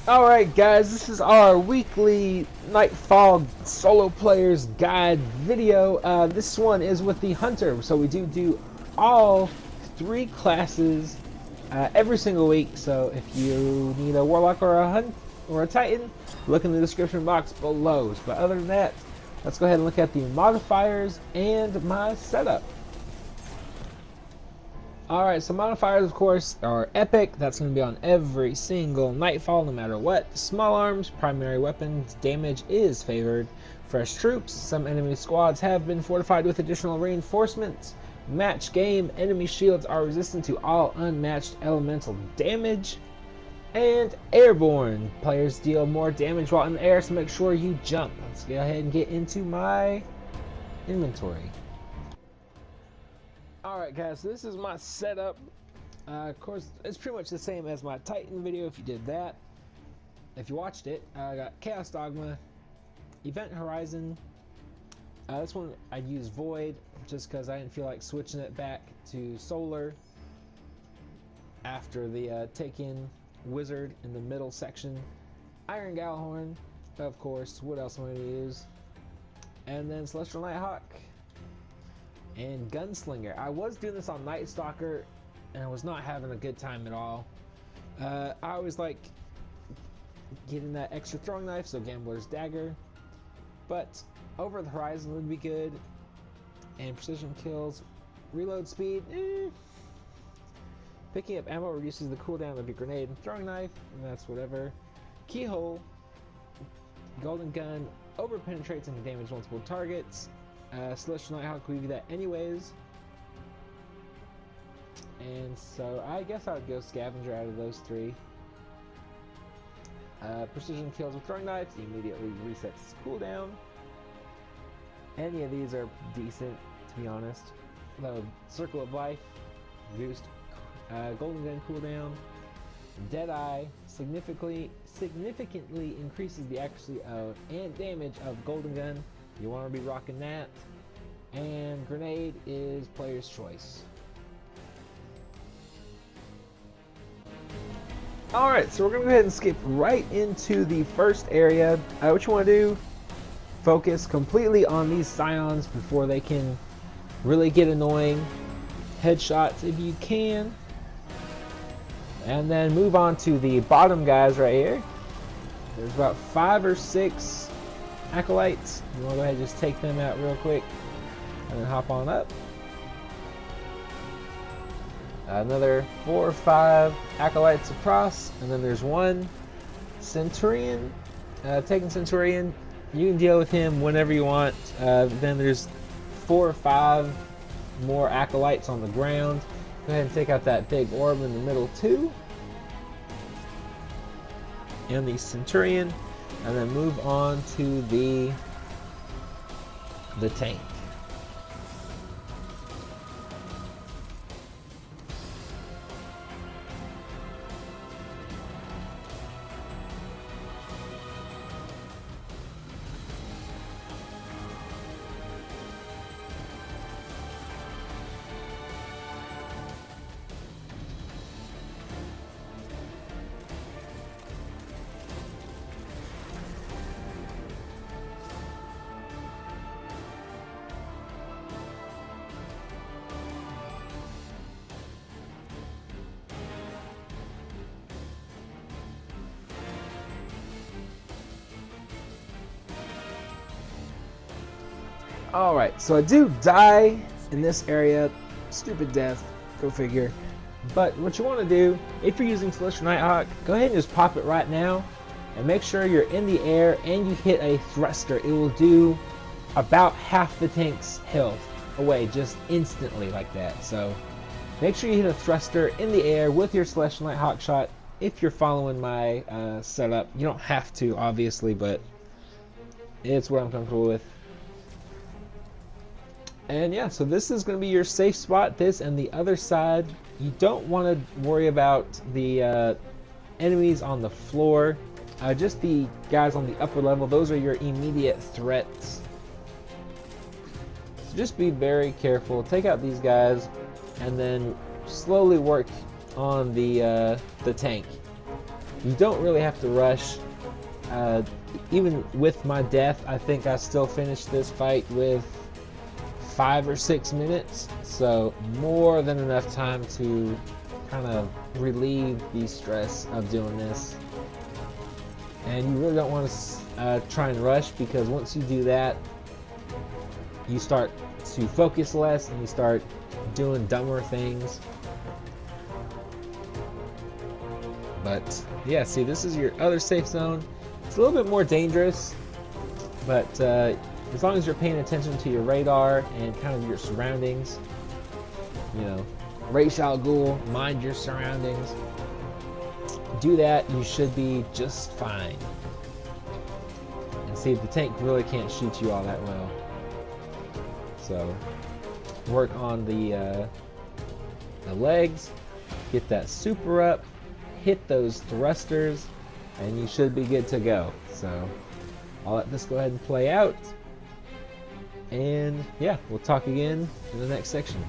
Alright guys, this is our weekly Nightfall solo players guide video. This one is with the Hunter, so we do all three classes every single week. So if you need a Warlock or a Hunt or a Titan, look in the description box below. But other than that, let's go ahead and look at the modifiers and my setup. Alright, so modifiers, of course, are epic. That's going to be on every single Nightfall, no matter what. Small arms, primary weapons, damage is favored. Fresh troops, some enemy squads have been fortified with additional reinforcements. Match game, enemy shields are resistant to all unmatched elemental damage. And airborne, players deal more damage while in the air, so make sure you jump. Let's go ahead and get into my inventory. Alright guys, so this is my setup. Of course, it's pretty much the same as my Titan video if you did that. If you watched it, I got Chaos Dogma, Event Horizon. This one I used Void just because I didn't feel like switching it back to Solar after the take-in Wizard in the middle section. Iron Galhorn, of course. What else am I going to use? And then Celestial Nighthawk. And Gunslinger. I was doing this on Night Stalker and I was not having a good time at all. I always like getting that extra throwing knife, so Gambler's Dagger. But Over the Horizon would be good. And precision kills. Reload speed. Picking up ammo reduces the cooldown of your grenade and throwing knife, and that's whatever. Keyhole. Golden Gun. Over penetrates and can damage multiple targets. Celestial Nighthawk will give you that anyways. And so I guess I would go Scavenger out of those three. Precision kills with throwing knives immediately resets cooldown. Any of these are decent, to be honest. Though Circle of Life, boost. Golden Gun cooldown. Deadeye significantly increases the accuracy of and damage of Golden Gun. You want to be rocking that. And Grenade is player's choice. Alright, so we're going to go ahead and skip right into the first area. What you want to do, focus completely on these Scions before they can really get annoying. Headshots if you can. And then move on to the bottom guys right here. There's about 5 or 6 acolytes. You want to go ahead and just take them out real quick and then hop on up. Another 4 or 5 acolytes across, and then there's one Centurion. Taking Centurion, you can deal with him whenever you want. Then there's 4 or 5 more acolytes on the ground. Go ahead and take out that big orb in the middle too. And the Centurion. And then move on to the tank. Alright, so I do die in this area. Stupid death, go figure. But what you want to do, if you're using Celestial Nighthawk, go ahead and just pop it right now. And make sure you're in the air and you hit a thruster. It will do about half the tank's health away just instantly like that. So make sure you hit a thruster in the air with your Celestial Nighthawk shot if you're following my setup. You don't have to, obviously, but it's what I'm comfortable with. And yeah, so this is going to be your safe spot. This and the other side, you don't want to worry about the enemies on the floor. Just the guys on the upper level, those are your immediate threats. So just be very careful. Take out these guys and then slowly work on the tank. You don't really have to rush. Even with my death, I think I still finished this fight with 5 or 6 minutes, so more than enough time to kind of relieve the stress of doing this. And you really don't want to try and rush, because once you do that, you start to focus less and you start doing dumber things. But yeah, see, this is your other safe zone. It's a little bit more dangerous, but as long as you're paying attention to your radar and kind of your surroundings, you know, Ra's al Ghul, mind your surroundings. Do that, you should be just fine. And see, the tank really can't shoot you all that well. So work on the legs, get that super up, hit those thrusters, and you should be good to go. So I'll let this go ahead and play out, and yeah, we'll talk again in the next section.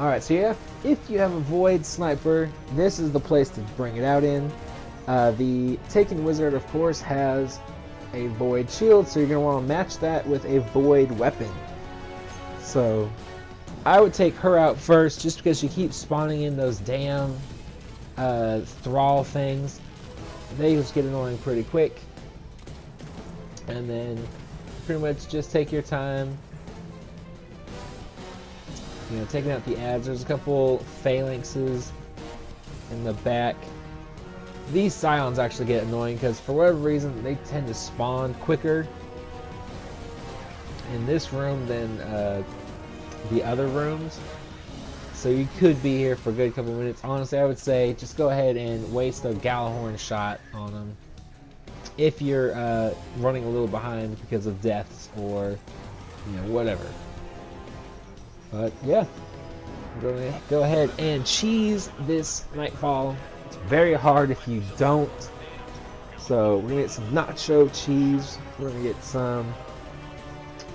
Alright, so yeah, if you have a Void Sniper, this is the place to bring it out in. The Taken Wizard, of course, has a Void Shield, so you're going to want to match that with a Void Weapon. So, I would take her out first, just because she keeps spawning in those damn Thrall things. They just get annoying pretty quick. And then, pretty much just take your time. You know, taking out the ads. There's a couple phalanxes in the back. These Scions actually get annoying because for whatever reason they tend to spawn quicker in this room than the other rooms. So you could be here for a good couple minutes. Honestly, I would say just go ahead and waste a Galahorn shot on them. if you're running a little behind because of deaths or whatever. But yeah, I'm going to go ahead and cheese this Nightfall. It's very hard if you don't. So we're gonna get some nacho cheese. We're gonna get some,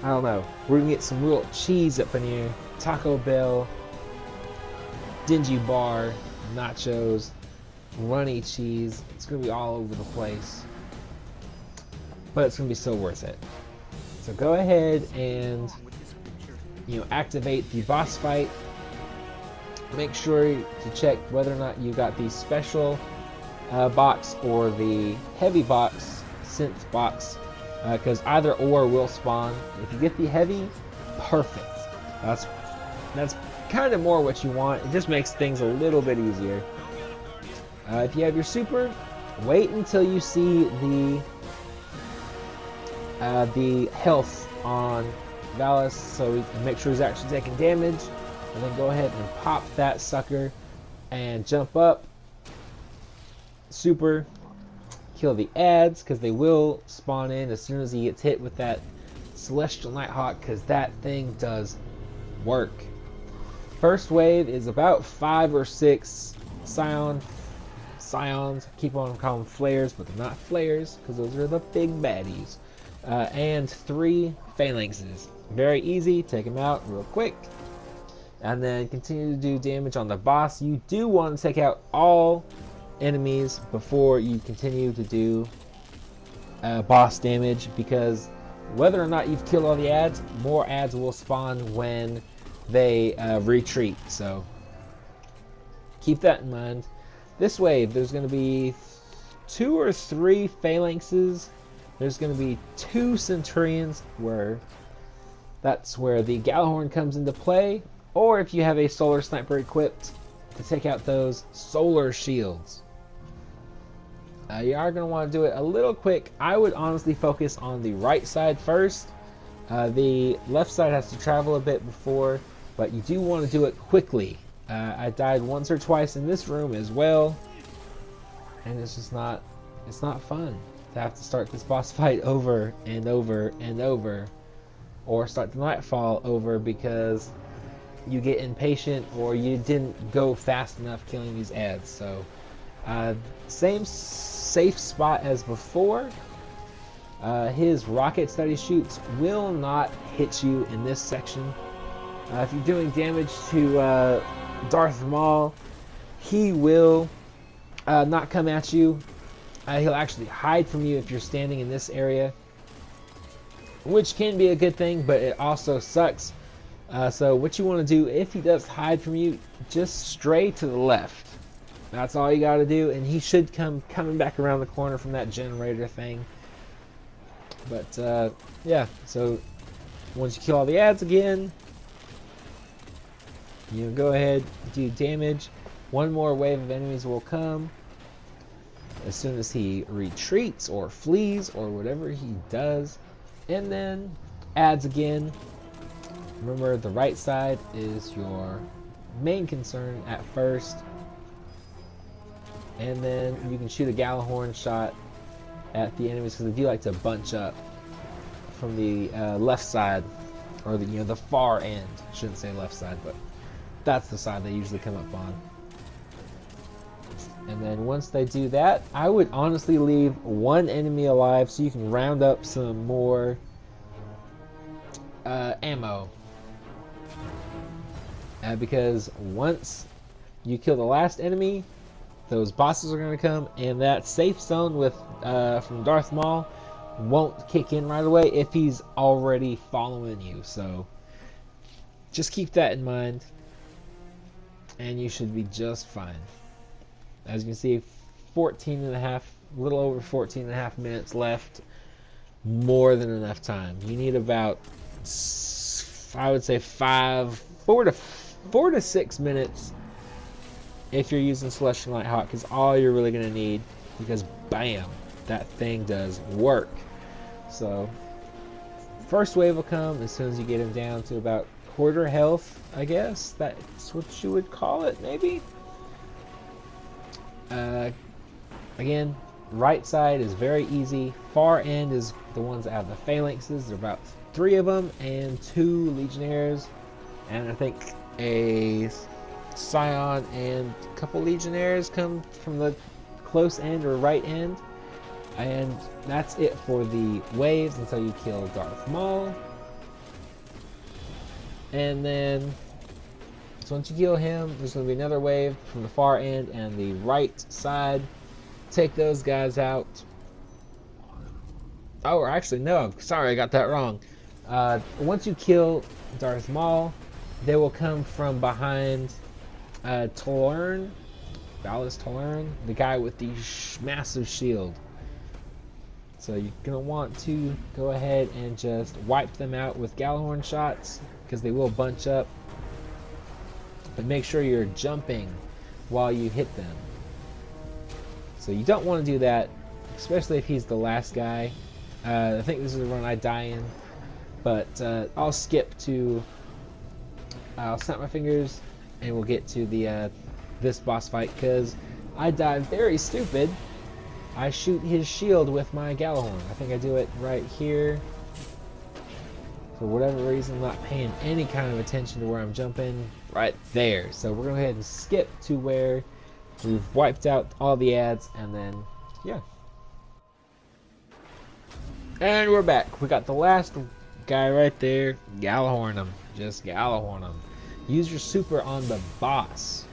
I don't know, we're gonna get some real cheese up in here. Taco Bell, dingy bar, nachos, runny cheese. It's gonna be all over the place, but it's gonna be so worth it. So go ahead and activate the boss fight. Make sure to check whether or not you got the special box or the heavy box, synth box, because either or will spawn. If you get the heavy, perfect. That's kind of more what you want. It just makes things a little bit easier. If you have your super, wait until you see the health on Valis, so we can make sure he's actually taking damage, and then go ahead and pop that sucker and jump up. Super, kill the ads because they will spawn in as soon as he gets hit with that Celestial Nighthawk, because that thing does work. First wave is about 5 or 6 scions. Keep on calling them flares, but they're not flares because those are the big baddies. And 3 phalanxes. Very easy. Take them out real quick. And then continue to do damage on the boss. You do want to take out all enemies before you continue to do boss damage, because whether or not you've killed all the ads, more ads will spawn when they retreat. So keep that in mind. This wave, there's going to be 2 or 3 phalanxes. There's going to be 2 centurions, that's where the Gallahorn comes into play, or if you have a solar sniper equipped, to take out those solar shields. You are going to want to do it a little quick. I would honestly focus on the right side first. The left side has to travel a bit before, but you do want to do it quickly. I died once or twice in this room as well, and it's just not fun to have to start this boss fight over and over and over, or start the Nightfall over because you get impatient or you didn't go fast enough killing these ads. So same safe spot as before. His rockets that he shoots will not hit you in this section. If you're doing damage to Darth Maul, he will not come at you. He'll actually hide from you if you're standing in this area, which can be a good thing, but it also sucks. So what you want to do, if he does hide from you, just stray to the left. That's all you got to do, and he should coming back around the corner from that generator thing. But yeah, so once you kill all the ads again, you go ahead, do damage. One more wave of enemies will come as soon as he retreats or flees or whatever he does, and then ads again. Remember, the right side is your main concern at first, and then you can shoot a Gallahorn shot at the enemies because they do like to bunch up from the left side, or the far end. I shouldn't say left side, but that's the side they usually come up on. And then once they do that, I would honestly leave one enemy alive so you can round up some more ammo. Because once you kill the last enemy, those bosses are going to come, and that safe zone with from Darth Maul won't kick in right away if he's already following you. So just keep that in mind, and you should be just fine. As you can see, 14 and a half, a little over 14 and a half minutes left. More than enough time. You need about, I would say, 4 to 6 minutes if you're using Celestial Nighthawk, is all you're really going to need, because bam, that thing does work. So first wave will come as soon as you get him down to about quarter health, I guess. That's what you would call it, maybe. Again, Right side is very easy. Far end is the ones that have the phalanxes. There are about 3 of them and 2 legionnaires, and I think a scion and a couple legionnaires come from the close end or right end. And that's it for the waves until you kill Darth Maul. And then, so once you kill him, there's going to be another wave from the far end and the right side. Take those guys out. Oh, or actually, no, I'm sorry, I got that wrong. Once you kill Darth Maul, they will come from behind Tolern, Ballast Tolern, the guy with the massive shield. So you're going to want to go ahead and just wipe them out with Gallahorn shots, because they will bunch up. But make sure you're jumping while you hit them. So you don't want to do that, especially if he's the last guy. I think this is the run I die in. But I'll skip to... I'll snap my fingers and we'll get to the this boss fight, because I die very stupid. I shoot his shield with my Gallahorn. I think I do it right here. For whatever reason, I'm not paying any kind of attention to where I'm jumping. Right there. So we're going to go ahead and skip to where we've wiped out all the ads, and then, yeah. And we're back. We got the last guy right there. Gallahorn him. Just Gallahorn him. Use your super on the boss.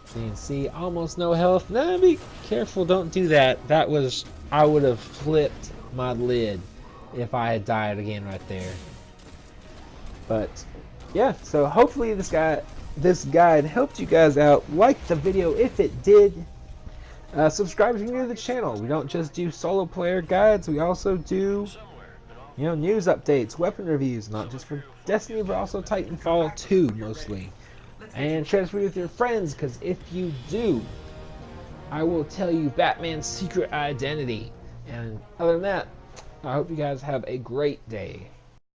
So you can see almost no health. Now be careful, don't do that. That was, I would have flipped my lid if I had died again right there. But yeah, so hopefully this guide helped you guys out. Like the video if it did. Subscribe if you're new to the channel. We don't just do solo player guides, we also do, you know, news updates, weapon reviews, not just for Destiny, but also Titanfall 2 mostly. And share this video with your friends, because if you do, I will tell you Batman's secret identity. And other than that, I hope you guys have a great day.